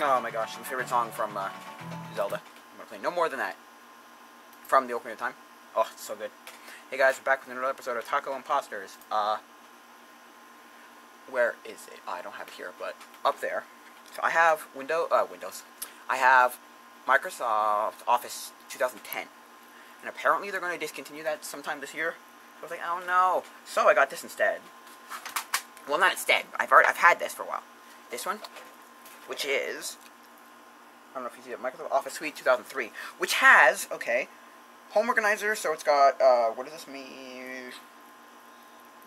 Oh my gosh, my favorite song from Zelda. I'm gonna play no more than that. From the Ocarina of Time. Oh, it's so good. Hey guys, we're back with another episode of Tacoimposters. Where is it? I don't have it here, but up there. So I have Windows. I have Microsoft Office 2010. And apparently they're going to discontinue that sometime this year. So I was like, oh no. So I got this instead. Well, not instead. I've had this for a while. This one, which is, I don't know if you see it, Microsoft Office Suite 2003, which has, okay, home organizer. So it's got, what does this mean?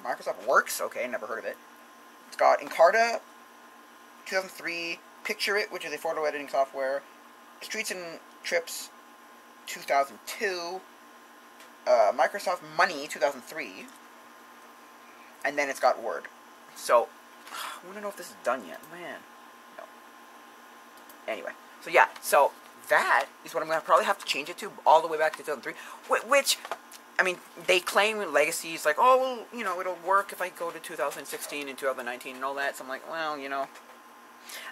Microsoft Works. Okay, never heard of it. It's got Encarta 2003, Picture It, which is a photo editing software, Streets and Trips 2002, Microsoft Money 2003, and then it's got Word. So, I want to know if this is done yet. Man. No. Anyway. So, yeah. So, that is what I'm going to probably have to change it to all the way back to 2003. Which, I mean, they claim legacy is like, oh, well, you know, it'll work if I go to 2016 and 2019 and all that. So, I'm like, well, you know,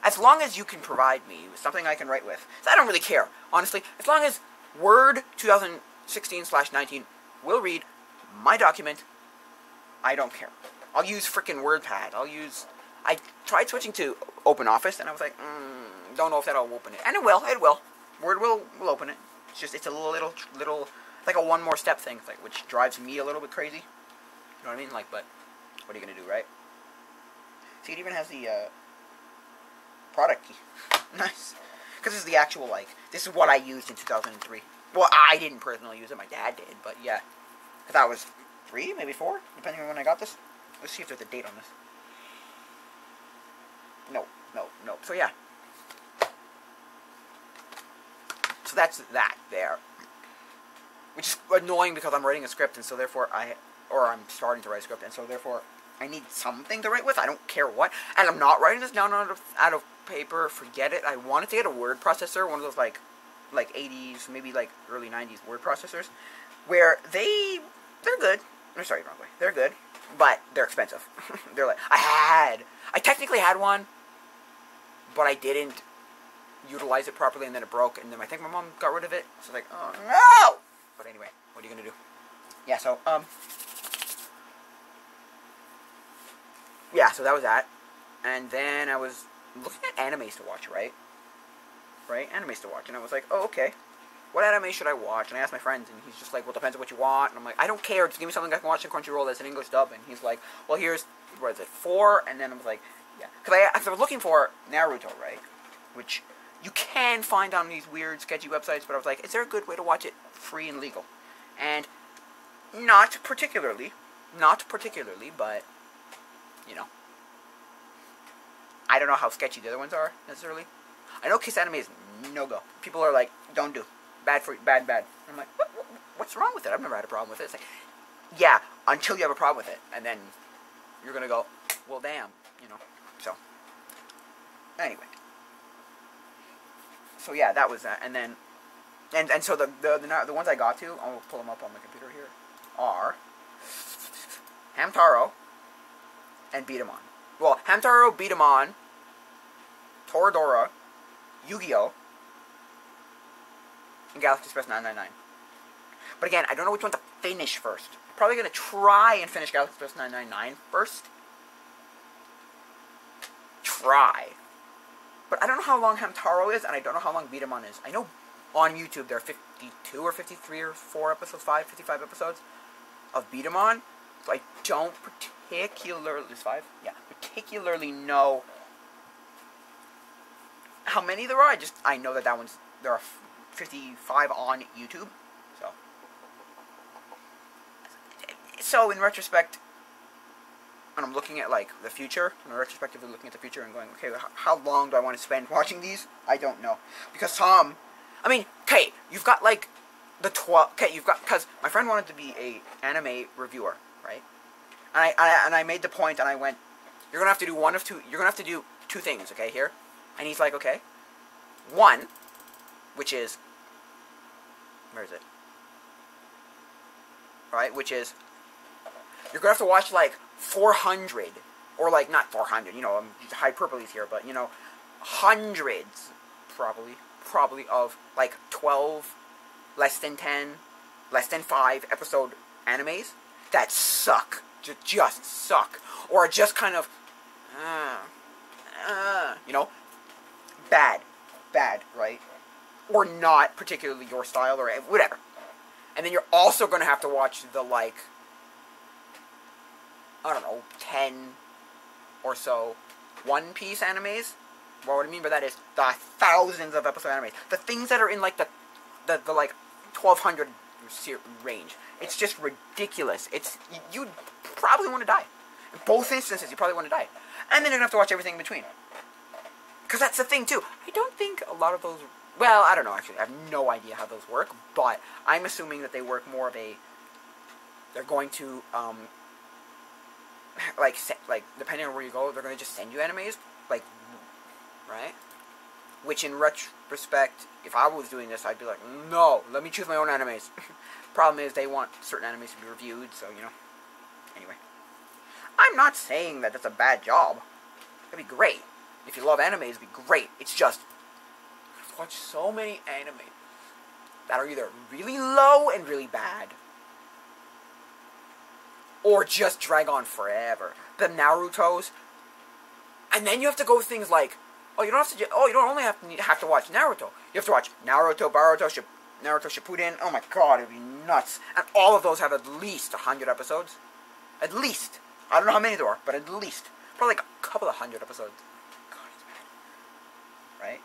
as long as you can provide me with something I can write with. So, I don't really care, honestly. As long as Word 2016/19 will read my document, I don't care. I'll use frickin' WordPad. I tried switching to OpenOffice, and I was like, don't know if that'll open it. And it will. Word will open it. It's just, it's a little, like a one more step thing, like, which drives me a little bit crazy. You know what I mean? Like, but what are you going to do, right? See, it even has the product key. Nice. Because this is the actual, like, this is what I used in 2003. Well, I didn't personally use it. My dad did, but yeah. I thought it was 3, maybe 4, depending on when I got this. Let's see if there's a date on this. No. So yeah. So that's that there. Which is annoying because I'm writing a script, and so therefore I'm starting to write a script, and so therefore I need something to write with. I don't care what. And I'm not writing this down out of paper. Forget it. I wanted to get a word processor, one of those like 80s, maybe like early 90s word processors, where they're good. I'm sorry, wrong way. They're good. But they're expensive. They're like, I technically had one, but I didn't utilize it properly, and then it broke, and then I think my mom got rid of it. So I was like, oh no! But anyway, what are you gonna do? Yeah, so, yeah, so that was that. And then I was looking at animes to watch, right? Animes to watch, and I was like, oh, okay. What anime should I watch? And I asked my friends, and he's just like, well, depends on what you want. And I'm like, I don't care. Just give me something I can watch on Crunchyroll that's an English dub. And he's like, well, here's, what is it, 4? And then I was like, yeah. Because I was looking for Naruto, right? Which you can find on these weird, sketchy websites. But I was like, is there a good way to watch it free and legal? And not particularly, but, you know. I don't know how sketchy the other ones are, necessarily. I know Kiss Anime is no-go. People are like, don't do. Bad for you, bad. I'm like, what's wrong with it? I've never had a problem with it. It's like, yeah, until you have a problem with it, and then you're gonna go, well, damn, you know. So, anyway, so yeah, that was that, and then, and so the ones I got to, I'll pull them up on my computer here, are Hamtaro and Beatamon. Well, Hamtaro, Beatamon, Toradora, Yu-Gi-Oh, and Galaxy Express 999. But again, I don't know which one to finish first. I'm probably going to try and finish Galaxy Express 999 first. Try. But I don't know how long Hamtaro is, and I don't know how long Beatamon is. I know on YouTube there are 52 or 53 or 4 episodes, 55 episodes of Beatamon. So I don't particularly... There's 5? Yeah. Particularly know how many there are. I know that one's... There are 55 on YouTube, so in retrospect, when I'm looking at like the future, retrospectively looking at the future and going, okay, how long do I want to spend watching these? I don't know, because I mean, okay, you've got like the 12. Okay, you've got, because my friend wanted to be a anime reviewer, right? And I made the point, and I went, you're gonna have to do one of two. You're gonna have to do 2 things, okay? Here, and he's like, okay, 1, which is, where is it? Right, which is, you're going to have to watch, like, 400, or, like, not 400, you know, hyperboles here, but, you know, hundreds, probably of like 12, less than 10, less than 5 episode animes that suck, just suck, or just kind of, you know, bad, right? Or not particularly your style, or whatever. And then you're also going to have to watch the, like, I don't know, 10 or so One Piece animes. Well, what I mean by that is the thousands of episode animes. The things that are in, like, the like, 1200 range. It's just ridiculous. You'd probably want to die. In both instances, you probably want to die. And then you're going to have to watch everything in between. Because that's the thing, too. I don't think a lot of those... Well, I don't know, actually. I have no idea how those work. But I'm assuming that they work more of a... They're going to, like, depending on where you go, they're going to just send you animes. Like, right? Which, in retrospect, if I was doing this, I'd be like, no, let me choose my own animes. Problem is, they want certain animes to be reviewed, so, you know. Anyway. I'm not saying that that's a bad job. It'd be great. If you love anime, it'd be great. It's just, I've watched so many anime that are either really low and really bad, or just drag on forever. The Narutos, and then you have to go with things like, you don't only have to watch Naruto. You have to watch Naruto, Naruto Shippuden. Oh my god, it'd be nuts. And all of those have at least 100 episodes. At least. I don't know how many there are, but at least. Probably like a couple of 100 episodes. God, it's bad. Right?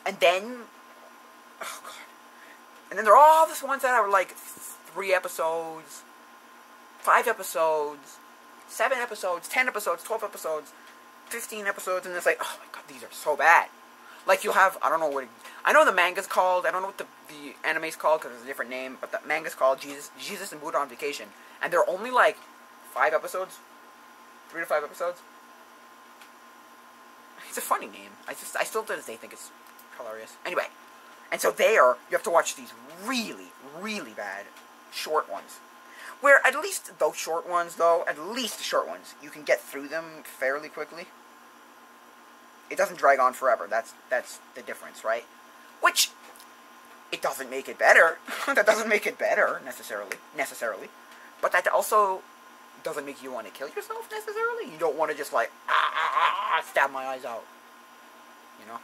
And then... Oh, God. And then there are all these ones that are like 3 episodes, 5 episodes, 7 episodes, 10 episodes, 12 episodes, 15 episodes, and it's like, oh my god, these are so bad. Like, you'll have, I don't know what... I know the manga's called, I don't know what the anime's called, because it's a different name, but the manga's called Jesus and Buddha on Vacation. And they're only, like, 5 episodes? 3 to 5 episodes? It's a funny name. I still to this day think it's hilarious. Anyway, and so you have to watch these really, really bad short ones. Where at least those short ones, though, at least the short ones, you can get through them fairly quickly. It doesn't drag on forever. That's the difference, right? Which, it doesn't make it better. That doesn't make it better, necessarily. But that also doesn't make you want to kill yourself, necessarily. You don't want to just, like, stab my eyes out. You know?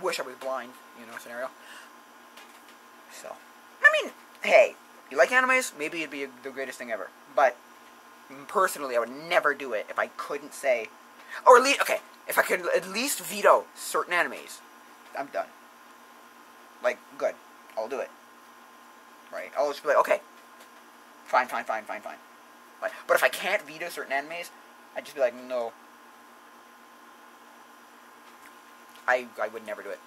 Wish I was blind, you know, scenario. So, I mean, hey, you like animes? Maybe it'd be the greatest thing ever. But, personally, I would never do it if I couldn't say... Or at least, okay, if I could at least veto certain animes, I'm done. Like, good. I'll do it. Right? I'll just be like, okay. Fine. Like, but if I can't veto certain animes, I'd just be like, no. I would never do it.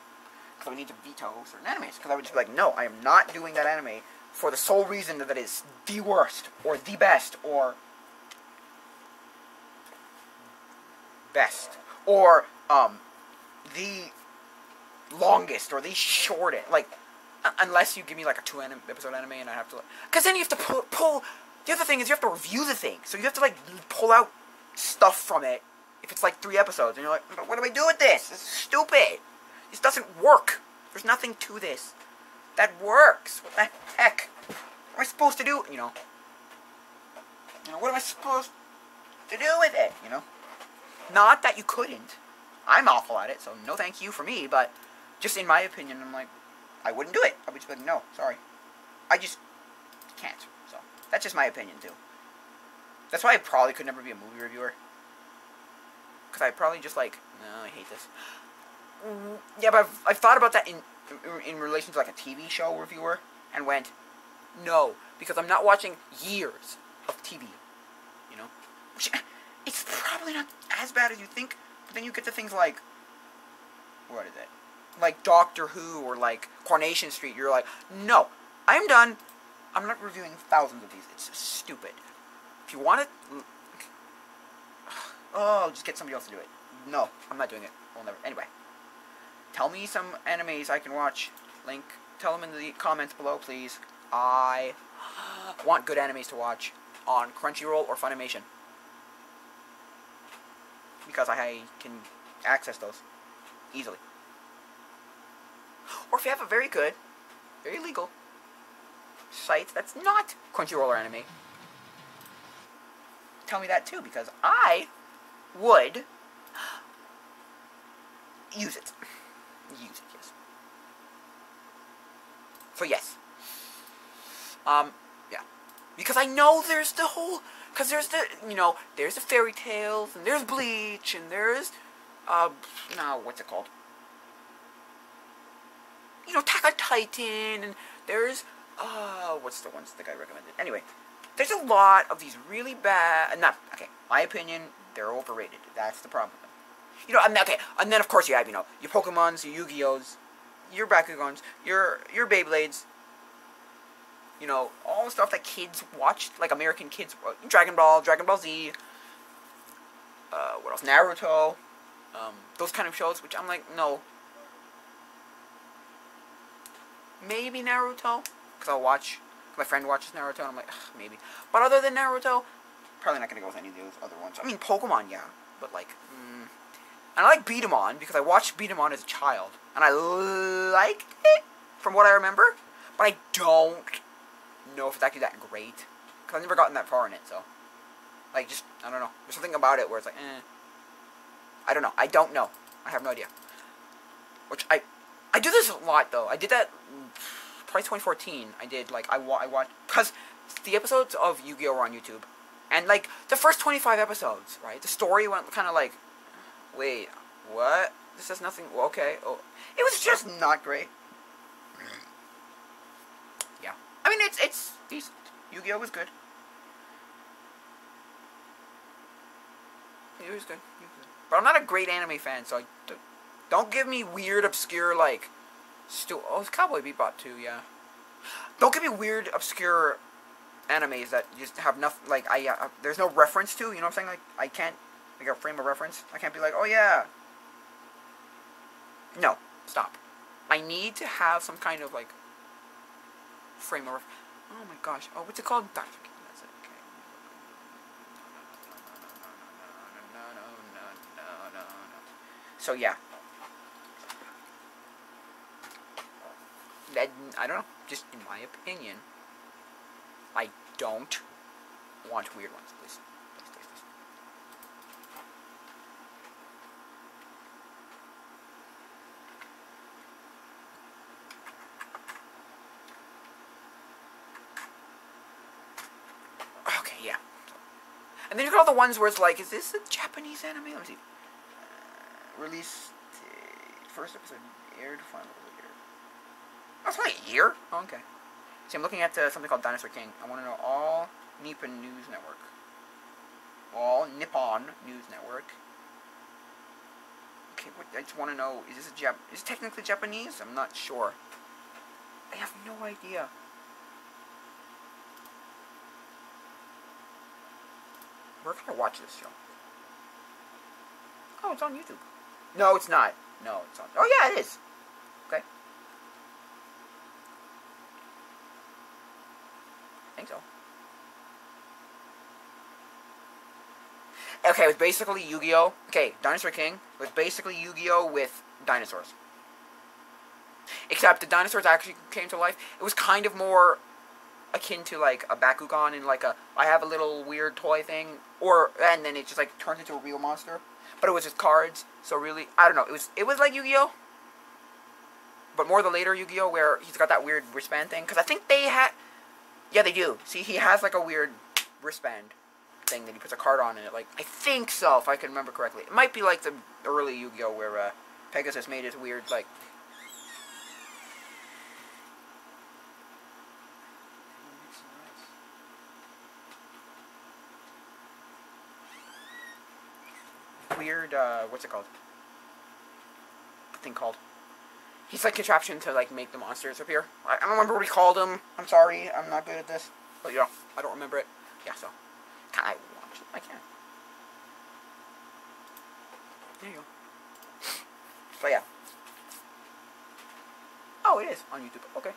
Because I would need to veto certain animes. Because I would just be like, no, I am not doing that anime for the sole reason that it is the worst, or the best, or... best, or the longest, or the shortest, like, unless you give me like a 2-episode anime and I have to, because then you have to pull, the other thing is you have to review the thing, so you have to like pull out stuff from it, if it's like 3 episodes, and you're like, but what do I do with this? This is stupid, this doesn't work, there's nothing to this, that works, what the heck, what am I supposed to do, you know, what am I supposed to do with it, you know? Not that you couldn't. I'm awful at it, so no thank you for me, but just in my opinion, I'm like, I wouldn't do it. I would just be like, no, sorry. I just can't. So, that's just my opinion, too. That's why I probably could never be a movie reviewer. Because I probably just like, no, I hate this. Yeah, but I've thought about that in relation to like a TV show reviewer, and went, no, because I'm not watching years of TV, you know? Which, it's probably not as bad as you think, but then you get to things like, what is it? Like Doctor Who, or like Coronation Street, you're like, no, I'm done. I'm not reviewing thousands of these. It's stupid. If you want it, just get somebody else to do it. No, I'm not doing it. I'll never. Anyway, tell me some animes I can watch. Tell them in the comments below, please. I want good animes to watch on Crunchyroll or Funimation. because I can access those easily. Or if you have a very good, very legal site that's not Crunchyroll or Anime, tell me that too, because I would use it. Use it, yes. So yes. Yeah. Because I know there's the whole, because there's the, there's the fairy tales, and there's Bleach, and there's, no, what's it called? Attack on Titan, and there's, what's the ones the guy recommended? Anyway, there's a lot of these really bad, my opinion, they're overrated. That's the problem. And then of course you have, your Pokemons, your Yu-Gi-Ohs, your Bakugans, your Beyblades, all the stuff that kids watched, like American kids, Dragon Ball Z, what else, Naruto, those kind of shows, which I'm like, no. Maybe Naruto, because my friend watches Naruto, and I'm like, ugh, maybe. But other than Naruto, probably not going to go with any of those other ones. I mean, Pokemon, yeah, but like, and I like Beat 'em On, because I watched Beat 'em On as a child, and I liked it, from what I remember, but I don't know if it's actually that great, because I've never gotten that far in it, so, like, just, I don't know, there's something about it where it's like, I don't know, I have no idea, which, I do this a lot, though. I did that probably 2014. I did, like, I watched, because the episodes of Yu-Gi-Oh! Were on YouTube, and, like, the first 25 episodes, right, the story went kind of like, wait, what? This has nothing, okay, oh, it was just not great. Yeah. I mean, it's decent. Yu-Gi-Oh! Was good. It was good. But I'm not a great anime fan, so don't give me weird, obscure, like, it's Cowboy Bebop too, yeah. Don't give me weird, obscure animes that just have nothing, like, there's no reference to, you know what I'm saying? Like, I can't, like, a frame of reference. I can't be like, oh yeah. No, stop. I need to have some kind of, like, frame of reference. Oh my gosh. Oh, what's it called? That's it. Okay. No. So, yeah. I don't know. Just in my opinion, I don't want weird ones, please. Okay, yeah. And then you got all the ones where it's like, is this a Japanese anime? Let me see. Release date. First episode aired, final year. Oh, it's only a year? Oh, okay. See, I'm looking at something called Dinosaur King. I want to know all Nippon News Network. All Nippon News Network. Okay, I just want to know, is this is it technically Japanese? I'm not sure. I have no idea. Where can I watch this show? Oh, it's on YouTube. No, it's not. No, it's on. Oh, yeah, it is. Okay. I think so. Okay, it was basically Yu-Gi-Oh! Okay, Dinosaur King was basically Yu-Gi-Oh! With dinosaurs. Except the dinosaurs actually came to life. It was kind of more akin to like a Bakugan and like I have a little weird toy thing, and then it just like turns into a real monster. But it was just cards, so really, I don't know. It was like Yu-Gi-Oh! But more the later Yu-Gi-Oh! Where he's got that weird wristband thing. Because I think they had, yeah, they do. See, he has like a weird wristband thing that he puts a card on in it. Like, I think so, if I can remember correctly. It might be like the early Yu-Gi-Oh! Where Pegasus made his weird like. Weird, what's it called? The thing called. He's like contraption to like make the monsters appear. I don't remember what he called them. I'm sorry, I'm not good at this. But yeah, I don't remember it. Yeah, so can I watch it? I can. There you go. So yeah. Oh, it is on YouTube. Okay.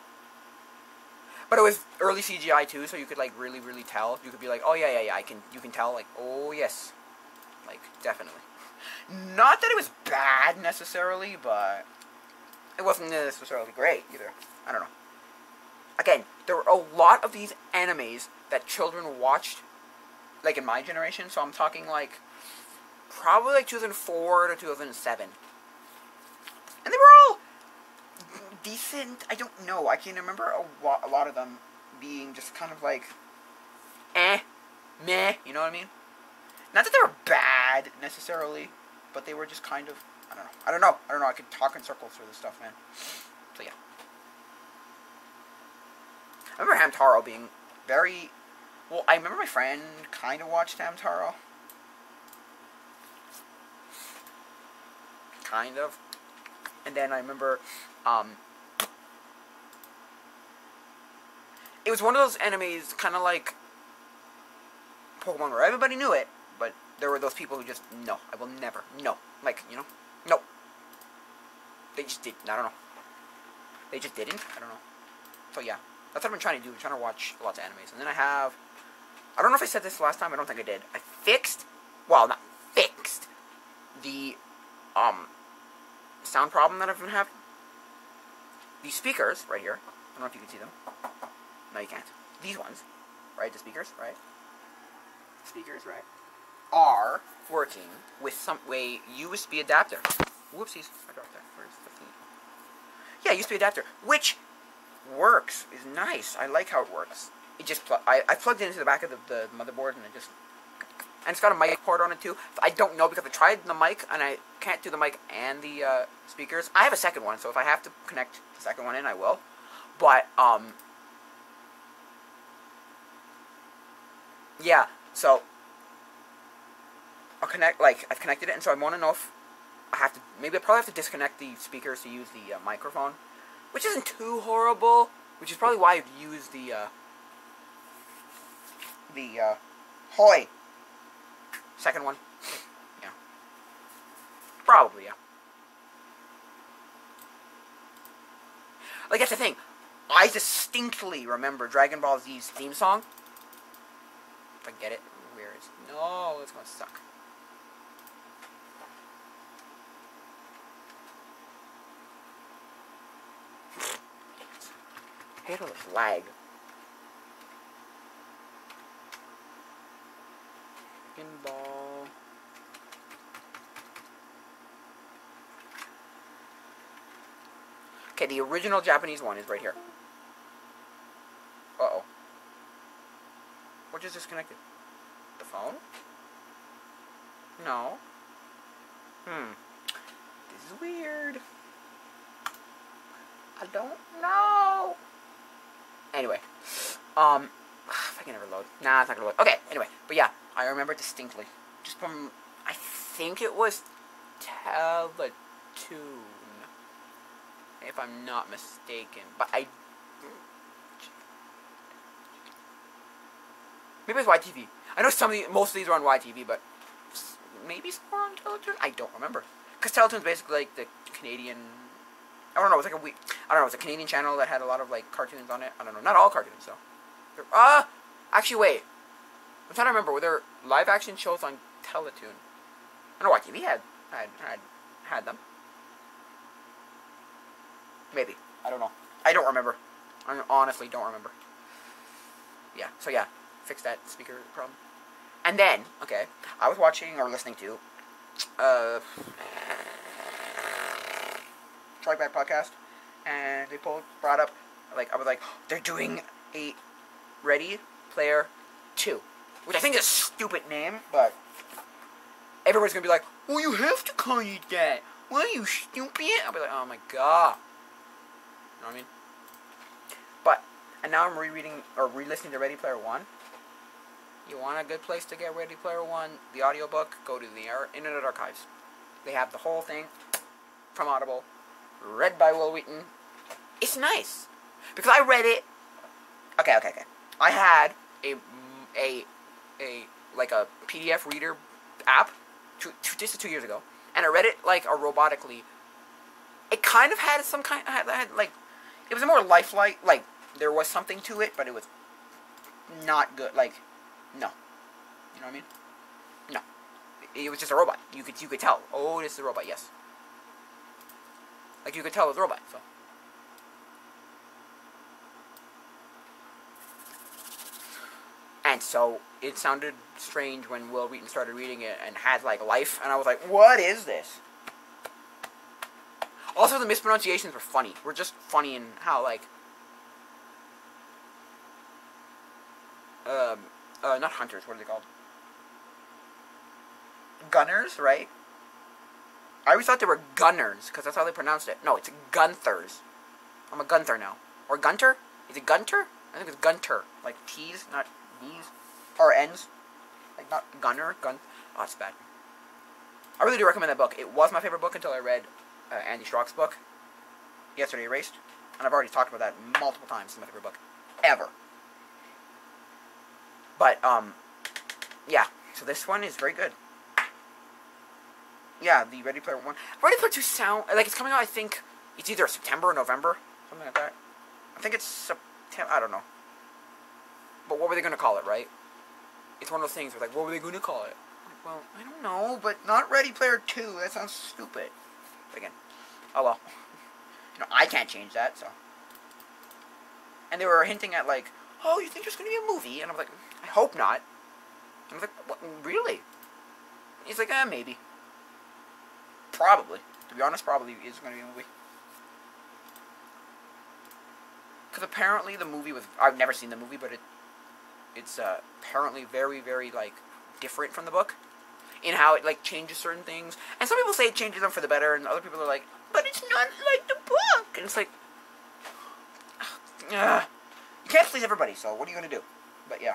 But it was early CGI too, so you could like really, really tell. You could be like, oh yeah, you can tell, like, oh yes. Like, definitely. Not that it was bad necessarily, but it wasn't necessarily great either. I don't know. Again, there were a lot of these animes that children watched, like in my generation, so I'm talking like probably like 2004 to 2007. And they were all decent. I don't know. I can remember a lot of them being just kind of like, meh, you know what I mean? Not that they were bad necessarily, but they were just kind of, I don't know. I could talk in circles through this stuff, man. So yeah. I remember Hamtaro being very, well, I remember my friend kind of watched Hamtaro. Kind of. And then I remember, it was one of those animes, kind of like Pokemon, where everybody knew it, but there were those people who just, no, I will never, no. Like, you know, no. They just did, I don't know. They just didn't, I don't know. So yeah, that's what I've been trying to do, I'm trying to watch lots of animes. And then I don't know if I said this last time, I don't think I did. I fixed, well, not fixed, the, sound problem that I've been having. These speakers, right here, I don't know if you can see them. No, you can't. These ones, right, the speakers, right? Speakers, right? Are working with some way USB adapter. Whoopsies, I dropped that. Where's the thing? Yeah, USB adapter, which works, is nice. I like how it works. It just, I plugged it into the back of the motherboard and it just, and it's got a mic port on it too. I don't know because I tried the mic and I can't do the mic and the speakers. I have a second one, so if I have to connect the second one in, I will. But, yeah, so I've connected it, and so I want to know if I probably have to disconnect the speakers to use the microphone, which isn't too horrible, which is probably why I've used the second one. Yeah. Probably, yeah. Like, that's the thing. I distinctly remember Dragon Ball Z's theme song. If I get it, where is it? No, it's gonna suck. I hate all this lag. Ball. Okay, the original Japanese one is right here. Uh-oh. What just disconnected? The phone? No. This is weird. I don't know. Anyway. If I can ever load. Nah, it's not gonna load. Okay, anyway. But yeah, I remember distinctly. Just from, I think it was Teletoon, if I'm not mistaken. But maybe it was YTV. I know most of these were on YTV, but maybe some were on Teletoon? I don't remember. Because Teletoon's basically like the Canadian, I don't know, it was a Canadian channel that had a lot of like cartoons on it. I don't know, not all cartoons though. Actually wait. I'm trying to remember, were there live action shows on Teletoon? I know YTV had them. Maybe. I don't know. I don't remember. I honestly don't remember. Yeah, so yeah. Fix that speaker problem. And then, okay, I was watching or listening to Back podcast, and they brought up, like, I was like, they're doing a Ready Player 2, which I think is a stupid name, but everyone's gonna be like, well, you have to call it that. Why are you stupid? I'll be like, oh my god. You know what I mean? But, and now I'm rereading, or re-listening to Ready Player 1. You want a good place to get Ready Player 1, the audiobook, go to the Internet Archives. They have the whole thing from Audible, read by Will Wheaton. It's nice. Because I read it. Okay. I had a PDF reader app, just 2 years ago, and I read it like robotically. It kind of had some kind, it was a more lifelike, like, there was something to it, but it was not good, like, no. You know what I mean? No. it was just a robot. You could tell. Oh, this is a robot. Yes. Like you could tell it was a robot. So. And so it sounded strange when Will Wheaton started reading it and had like life, and I was like, "What is this?" Also, the mispronunciations were funny. Were just funny in how like, not hunters. What are they called? Gunners, right? I always thought they were gunners because that's how they pronounced it. No, it's Gunthers. I'm a Gunther now. Or Gunter? Is it Gunter? I think it's Gunter. Like T's, not E's. Or N's. Like not Gunner. Oh, it's bad. I really do recommend that book. It was my favorite book until I read Andy Strock's book, Yesterday Erased. And I've already talked about that multiple times. It's my favorite book. Ever. But, yeah. So this one is very good. Yeah, the Ready Player 1. Ready Player 2 sound... Like, it's coming out, I think... It's either September or November. Something like that. I think it's September... I don't know. But what were they going to call it, right? It's one of those things where, like, what were they going to call it? Like, well, I don't know, but not Ready Player 2. That sounds stupid. But again. Oh, well. You know, I can't change that, so... And they were hinting at, like... Oh, you think there's going to be a movie? And I'm like, I hope not. And I was like, what? Really? He's like, maybe. Probably. To be honest, probably is going to be a movie. Because apparently the movie was... I've never seen the movie, but it's apparently very, very, like, different from the book. In how it, like, changes certain things. And some people say it changes them for the better, and other people are like, but it's not like the book! And it's like... You can't please everybody, so what are you going to do? But, yeah.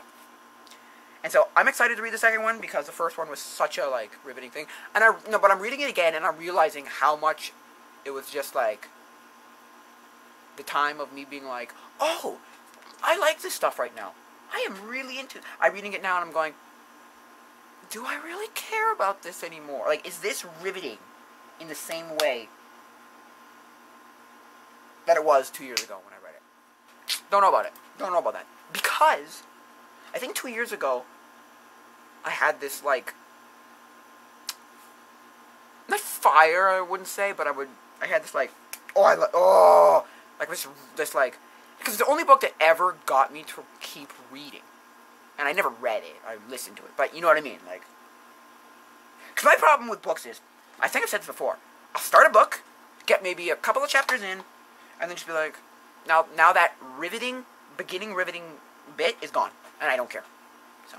And so, I'm excited to read the second one, because the first one was such a, like, riveting thing. And but I'm reading it again, and I'm realizing how much it was just, like, the time of me being like, oh, I like this stuff right now. I am really into it. I'm reading it now, and I'm going, do I really care about this anymore? Like, is this riveting in the same way that it was 2 years ago when I read it? Don't know about it. Don't know about that. Because I think 2 years ago, I had this, like, not fire, I wouldn't say, but I had this, like, like, this, like, because it's the only book that ever got me to keep reading. And I never read it. I listened to it. But you know what I mean, like, because my problem with books is, I think I've said this before, I'll start a book, get maybe a couple of chapters in, and then just be like, now that beginning riveting bit is gone, and I don't care. So,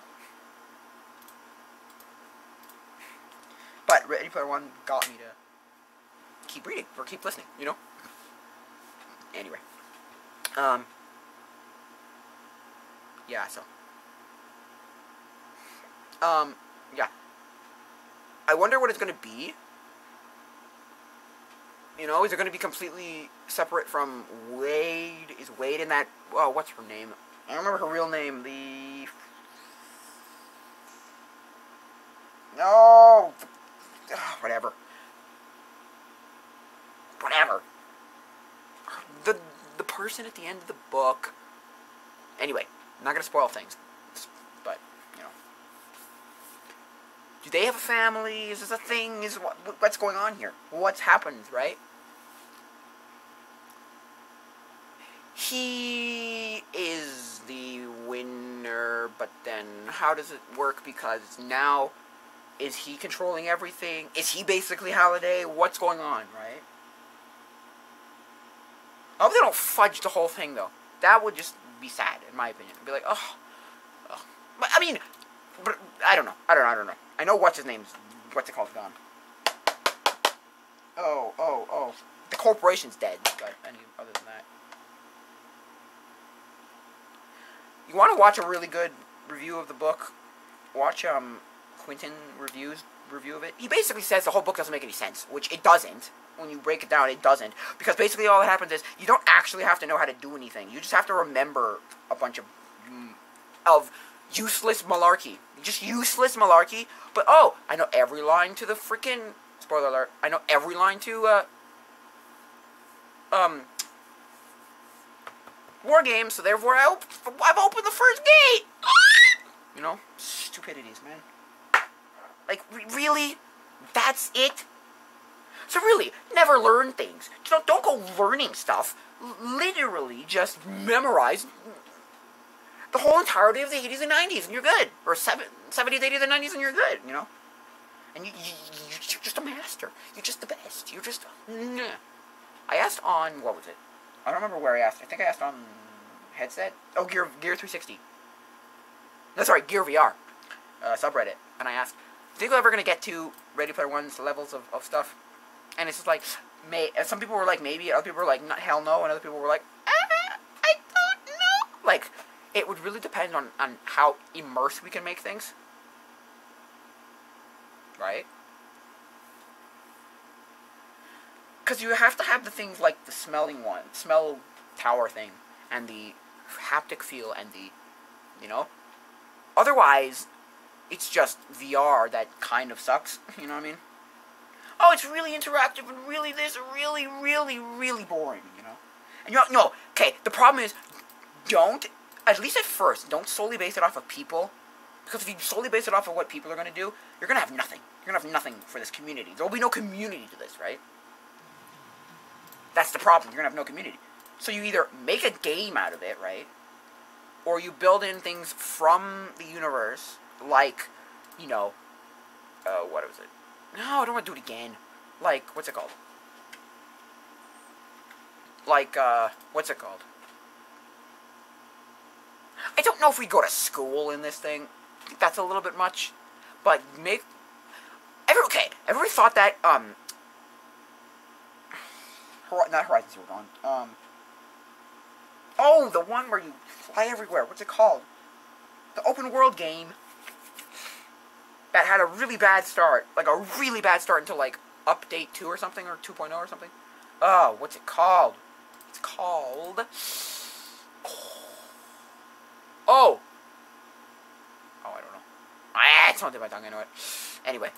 but Ready Player One got me to keep reading or keep listening, you know. Anyway, yeah. So, yeah. I wonder what it's gonna be. You know, is it going to be completely separate from Wade? Is Wade in that... Oh, what's her name? I don't remember her real name. No! Whatever. Whatever. The person at the end of the book... Anyway, I'm not going to spoil things. But, you know. Do they have a family? Is this a thing? What's going on here? What's happened, right? He is the winner, but then how does it work? Because now, is he controlling everything? Is he basically Halliday? What's going on, right? I hope they don't fudge the whole thing, though. That would just be sad, in my opinion. It'd be like, oh. But, I mean, but I don't know. I don't know. I know what's it called, gone. Oh. The corporation's dead, but other than that. You want to watch a really good review of the book? Watch Quentin review of it. He basically says the whole book doesn't make any sense, which it doesn't. When you break it down, it doesn't. Because basically all that happens is you don't actually have to know how to do anything. You just have to remember a bunch of useless malarkey. Just useless malarkey. But, oh, I know every line to the freaking... Spoiler alert. I know every line to, War Games, so therefore I've opened the first gate! You know? Stupidities, man. Like, really? That's it? So really, never learn things. Don't go learning stuff. Literally just memorize the whole entirety of the 80s and 90s and you're good. Or 70s, 80s, and 90s and you're good, you know? And you're just a master. You're just the best. You're just... I asked on... What was it? I don't remember where I asked. I think I asked on headset. Oh, Gear 360. No, sorry, Gear VR. Subreddit. And I asked, do you think we're ever going to get to Ready Player One's levels of stuff? And it's just like... some people were like, maybe. Other people were like, hell no. And other people were like, I don't know. Like, it would really depend on how immersed we can make things. Right? Because you have to have the things like the smell tower thing, and the haptic feel, and the, you know? Otherwise, it's just VR that kind of sucks, you know what I mean? Oh, it's really interactive, and really this, really, really, really boring, you know? And no, okay, the problem is, don't, at least at first, don't solely base it off of people. Because if you solely base it off of what people are going to do, you're going to have nothing. You're going to have nothing for this community. There will be no community to this, right? That's the problem. You're going to have no community. So you either make a game out of it, right? Or you build in things from the universe, like, you know, what was it? No, I don't want to do it again. Like, what's it called? Like, what's it called? I don't know if we go to school in this thing. I think that's a little bit much. But everybody thought that, not Horizon Zero Dawn, oh, the one where you fly everywhere, what's it called? The open world game that had a really bad start, like a really bad start until like update 2 or something, or 2.0 or something. Oh, what's it called? It's called... Oh, I don't know. It's not in my tongue, I know it. Anyway.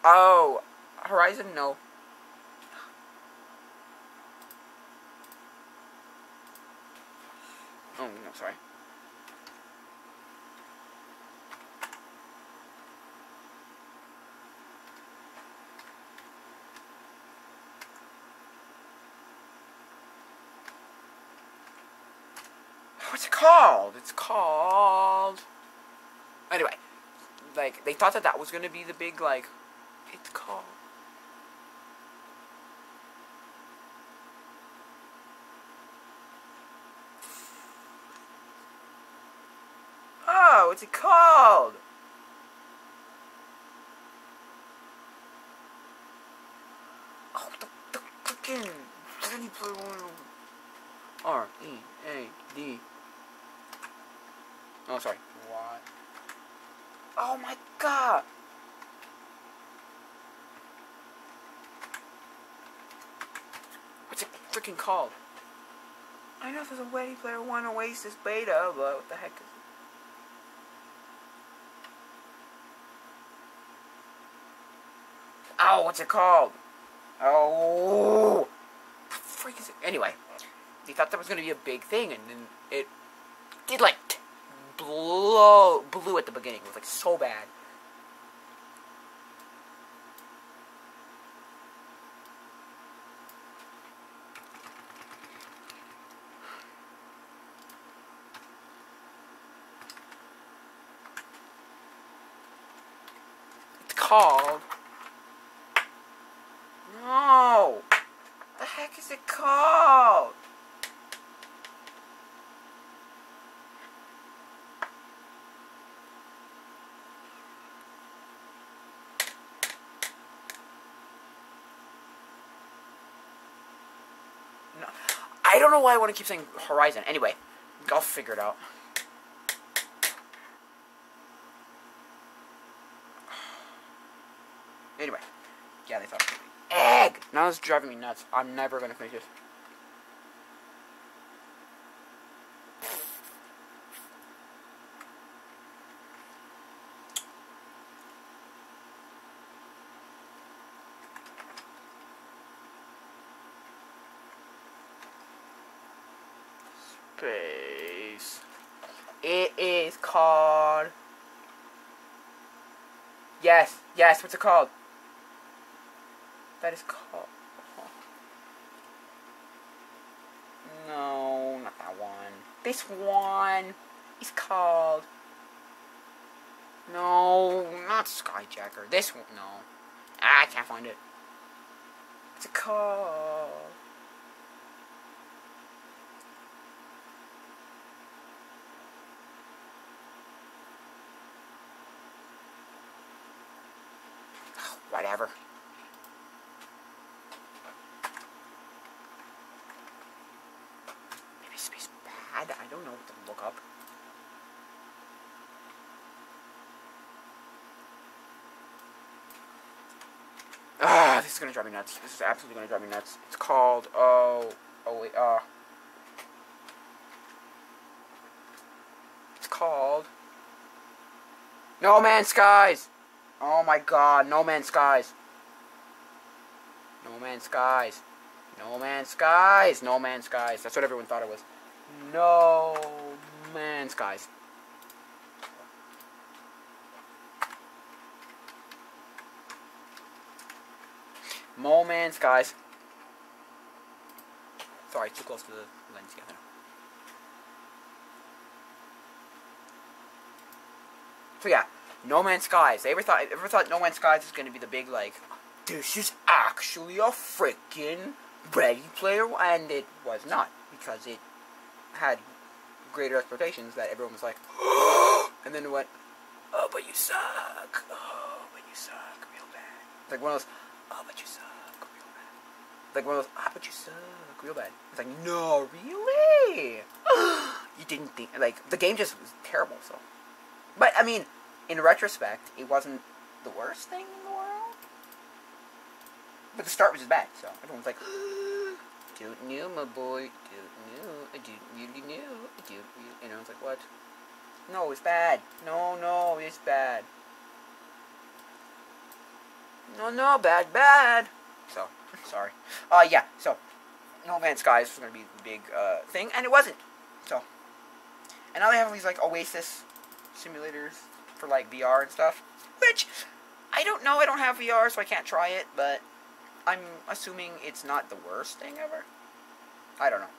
Oh, Horizon, no. Oh, no, sorry. What's it called? It's called... Anyway, like, they thought that was going to be the big, like... It's called... Oh, what's it called? Oh, the freaking... Ready Player One... R-E-A-D... Oh, sorry. What? Oh my god! What's it freaking called? I know there's a Ready Player One Oasis beta, but what the heck is it? Oh, what's it called? Oh! What the freak is it? Anyway, they thought that was going to be a big thing, and then it did, like, blew at the beginning. It was, like, so bad. It's called... No! The heck is it called? No. I don't know why I want to keep saying Horizon. Anyway, I'll figure it out. Anyway, yeah, they thought... Egg! Now it's driving me nuts. I'm never going to finish this. Space. It is called... Yes. Yes. What's it called? That is called. No, not that one. This one is called. No, not Skyjacker. This one, no. I can't find it. What's it called? Whatever. Maybe space bad. I don't know what to look up. This is gonna drive me nuts. This is absolutely gonna drive me nuts. It's called, it's called No Man's Skies. Oh my god, No Man's Skies. No Man's Skies. No Man's Skies. No Man's Skies. That's what everyone thought it was. No Man's Skies. No Man's Skies. Sorry, too close to the lens. Yeah, no. So yeah, No Man's Skies. Ever thought No Man's Skies was gonna be the big like, this is actually a freaking Ready Player One, and it was not, because it had greater expectations that everyone was like, and then it went, oh but you suck, oh but you suck real bad. It's like one of those, oh but you suck real bad. Like one of those, ah but you suck real bad. It's like, no really? You didn't think, like the game just was terrible. So, but I mean, in retrospect, it wasn't the worst thing in the world. But the start was just bad, so everyone's like, don't know, my boy, don't know, I don't really know, I don't really, you know, it's like, what? No, it's bad. No, it's bad. No, bad. So, sorry. Yeah, so, No Man's Skies was going to be the big, thing, and it wasn't. So, and now they have these, like, Oasis simulators for, like, VR and stuff, which, I don't know, I don't have VR, so I can't try it, but I'm assuming it's not the worst thing ever. I don't know.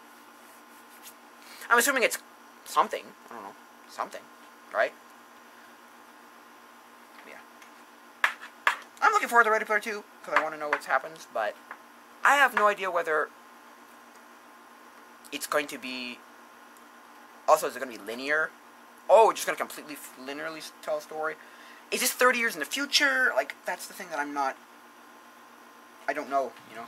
I'm assuming it's something. I don't know. Something. Right? Yeah. I'm looking forward to Ready Player 2, because I want to know what happens, but I have no idea whether it's going to be... Also, is it going to be linear? Oh, we're just going to completely linearly tell a story? Is this 30 years in the future? Like, that's the thing that I'm not... I don't know, you know?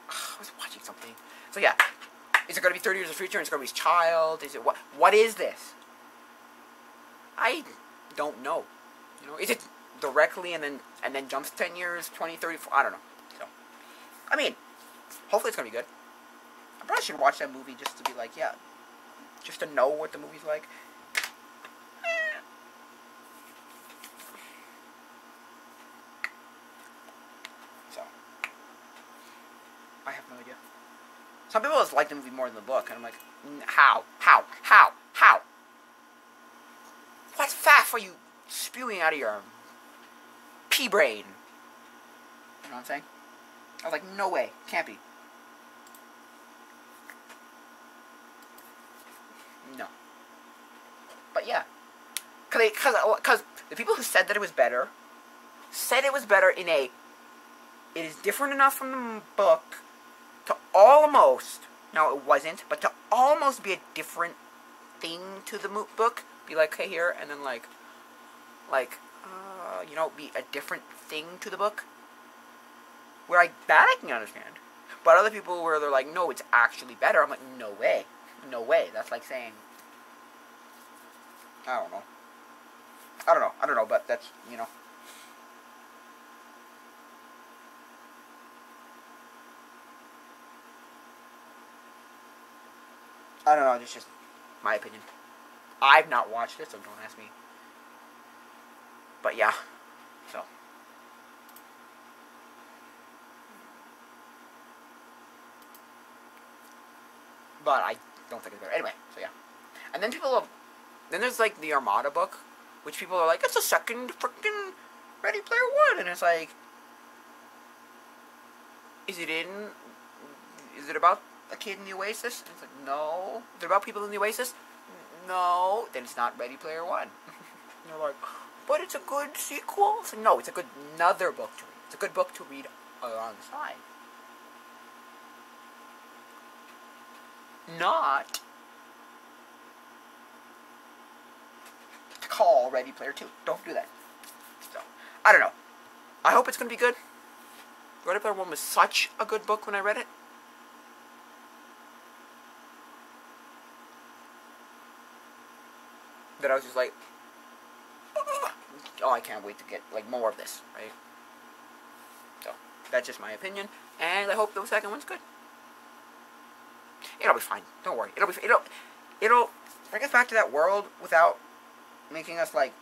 I was watching something. So yeah, is it going to be 30 years in the future and it's going to be his child? Is it what is this? I don't know. You know, is it directly and then jumps 10 years, 20, 30, I don't know. So, I mean, hopefully it's going to be good. I probably should watch that movie just to be like, yeah, just to know what the movie's like. So, I have no idea. Some people just like the movie more than the book, and I'm like, how? What faff are you spewing out of your pea brain? You know what I'm saying? I was like, no way, can't be. No. But yeah, because the people who said that it was better said it was better in a, it is different enough from the book to almost, no it wasn't, but to almost be a different thing to the book. Be like, hey here, and then you know, be a different thing to the book. Where that I can understand. But other people where they're like, no, it's actually better. I'm like, no way. That's like saying, I don't know, but that's, you know. I don't know, it's just my opinion. I've not watched it, so don't ask me. But yeah, so. but I don't think it's better. Anyway, so yeah. And then then there's like the Armada book, which people are like, it's a second freaking Ready Player One, and it's like, is it about a kid in the Oasis? And it's like, no. Is it about people in the Oasis? No. Then it's not Ready Player One. And they're like, but it's a good sequel. It's like, no, it's another book to read. It's a good book to read alongside. Not to call Ready Player 2. Don't do that. So, I don't know. I hope it's going to be good. Ready Player 1 was such a good book when I read it. That I was just like, oh, I can't wait to get like more of this, right? So, that's just my opinion, and I hope the second one's good. It'll be fine. Don't worry. It'll bring us back to that world without making us like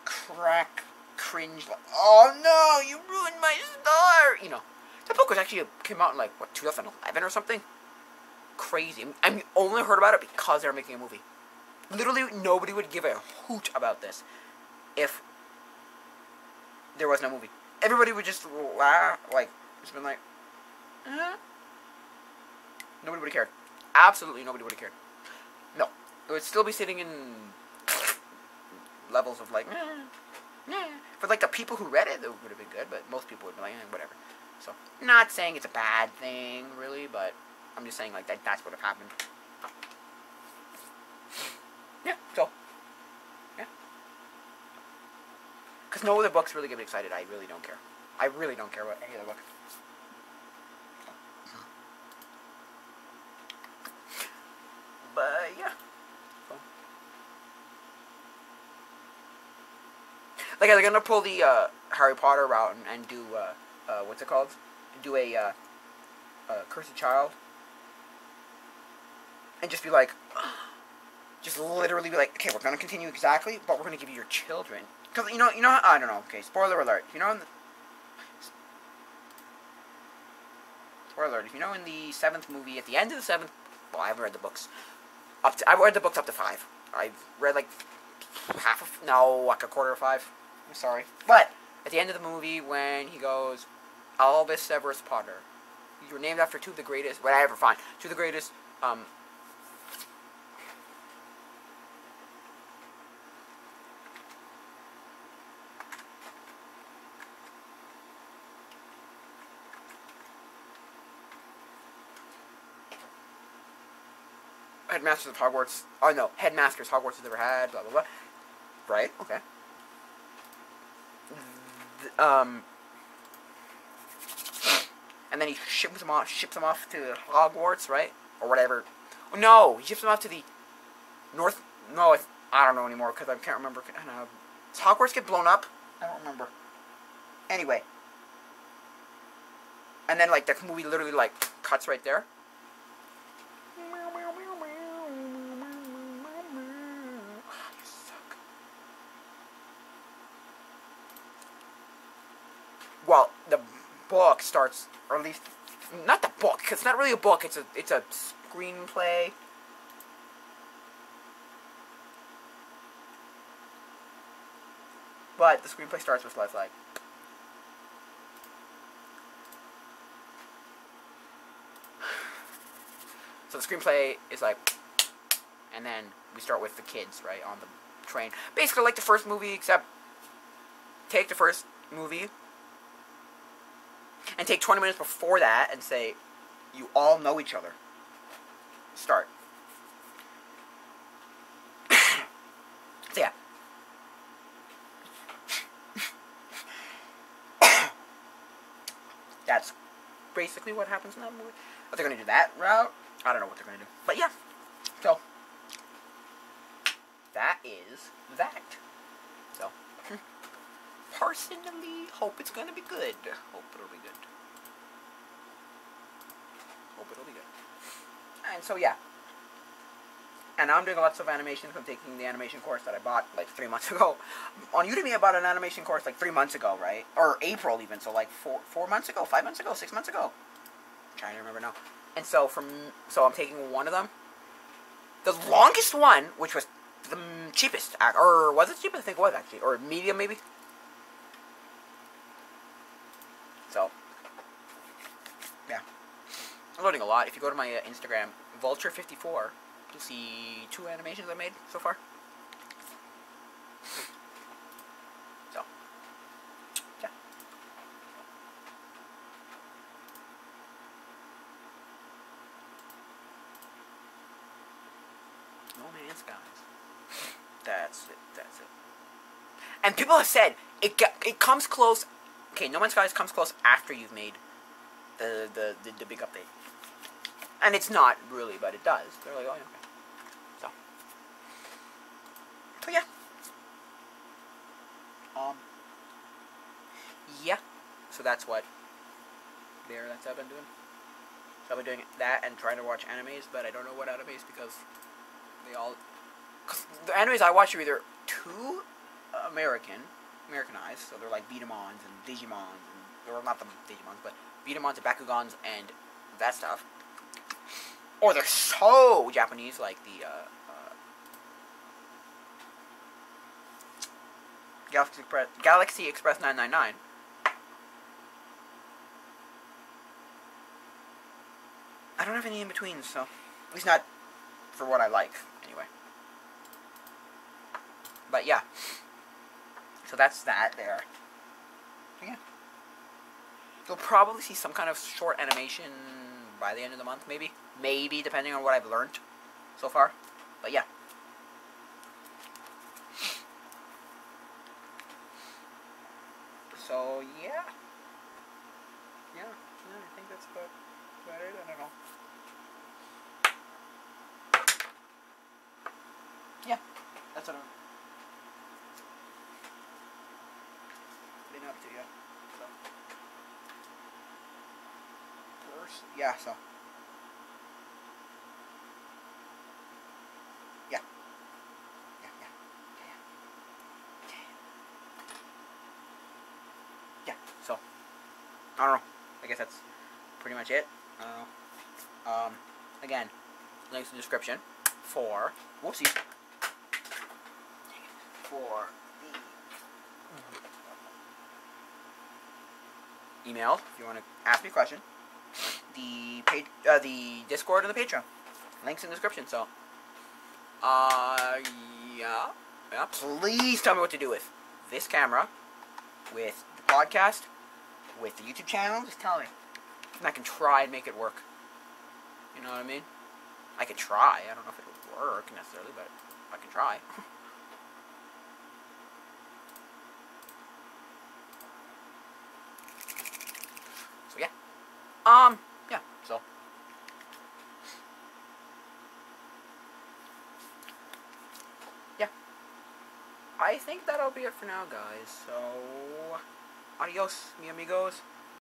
cringe. Like, oh no, you ruined my star. You know, that book was actually came out in like what 2011 or something. Crazy. I mean, only heard about it because they're making a movie. Literally, nobody would give a hoot about this if there was no movie. Everybody would just laugh, like, it's been like, Nobody would have cared. Absolutely nobody would have cared. No. It would still be sitting in levels of like, For like the people who read it, it would have been good, but most people would be like, whatever. So, not saying it's a bad thing, really, but I'm just saying like that's what have happened. Yeah, so, yeah. Because no other books really get me excited. I really don't care. I really don't care about any other book. But, yeah. So. Like, they're gonna pull the Harry Potter route and do, what's it called? Do a Cursed Child. And just be like, just literally be like, okay, we're gonna continue exactly, but we're gonna give you your children. Because, you know, I don't know, okay, spoiler alert. You know, spoiler alert, if you know in the 7th movie, at the end of the 7th, well, I haven't read the books. I've read the books up to 5. I've read like like a quarter of 5. I'm sorry. But, at the end of the movie, when he goes, Albus Severus Potter, you were named after 2 of the greatest, whatever, fine, 2 of the greatest, headmasters of Hogwarts. Oh no, headmasters Hogwarts has ever had. Blah blah blah. Right? Okay. And then he ships them off to Hogwarts, right? Or whatever. Oh, no, he ships them off to the North. No, I don't know anymore because I can't remember. I don't know. Does Hogwarts get blown up? I don't remember. Anyway. And then like the movie literally like cuts right there. Well, the book starts, or at least, not the book, because it's not really a book, it's a screenplay. But the screenplay starts with like, so the screenplay is like, and then we start with the kids, right, on the train. Basically like the first movie, except take the first movie and take 20 minutes before that and say, you all know each other. Start. So yeah. That's basically what happens in that movie. Are they going to do that route? I don't know what they're going to do. But yeah. So, that is that. So, personally, hope it's going to be good. Hope it'll be good. Hope it'll be good. And so, yeah. And now I'm doing lots of animations. I'm taking the animation course that I bought like 3 months ago. On Udemy, I bought an animation course like 3 months ago, right? Or April even, so like 4 months ago, 5 months ago, 6 months ago. trying to remember now. And so I'm taking one of them. The longest one, which was the cheapest, or was it cheapest? I think it was actually, or medium maybe. So, yeah, I'm loading a lot. If you go to my Instagram, Vulture54, you'll see 2 animations I made so far. So, yeah. No Man's Skies. That's it. That's it. And people have said it comes close. Okay, No Man's Skies comes close after you've made the big update, and it's not really, but it does. They're like, oh yeah, okay. So yeah. Yeah. So that's what. That's what I've been doing. So I've been doing that and trying to watch animes, but I don't know what animes because they all. Cause the animes I watch are either too Americanized, so they're like Beatamons and Digimons, and or not the Digimons, but Beatamons and Bakugans and that stuff. Or they're so Japanese, like the Galaxy Express 999. I don't have any in between, so at least not for what I like, anyway. But yeah, so that's that there. Yeah, you'll probably see some kind of short animation by the end of the month, maybe depending on what I've learned so far. But yeah. So yeah, I think that's about it. I don't know. Yeah, that's what I'm been up to. Yeah. So first, yeah. So yeah. Yeah. So I don't know. I guess that's pretty much it. I don't know. Again, links in the description for whoopsies. For the email, if you want to ask me a question, the Discord and the Patreon, links in the description. So, yeah. Please tell me what to do with this camera, with the podcast, with the YouTube channel. Just tell me, and I can try and make it work. You know what I mean? I could try. I don't know if it would work necessarily, but I can try. So yeah. Yeah. So. Yeah. I think that'll be it for now, guys. So, adios, mi amigos.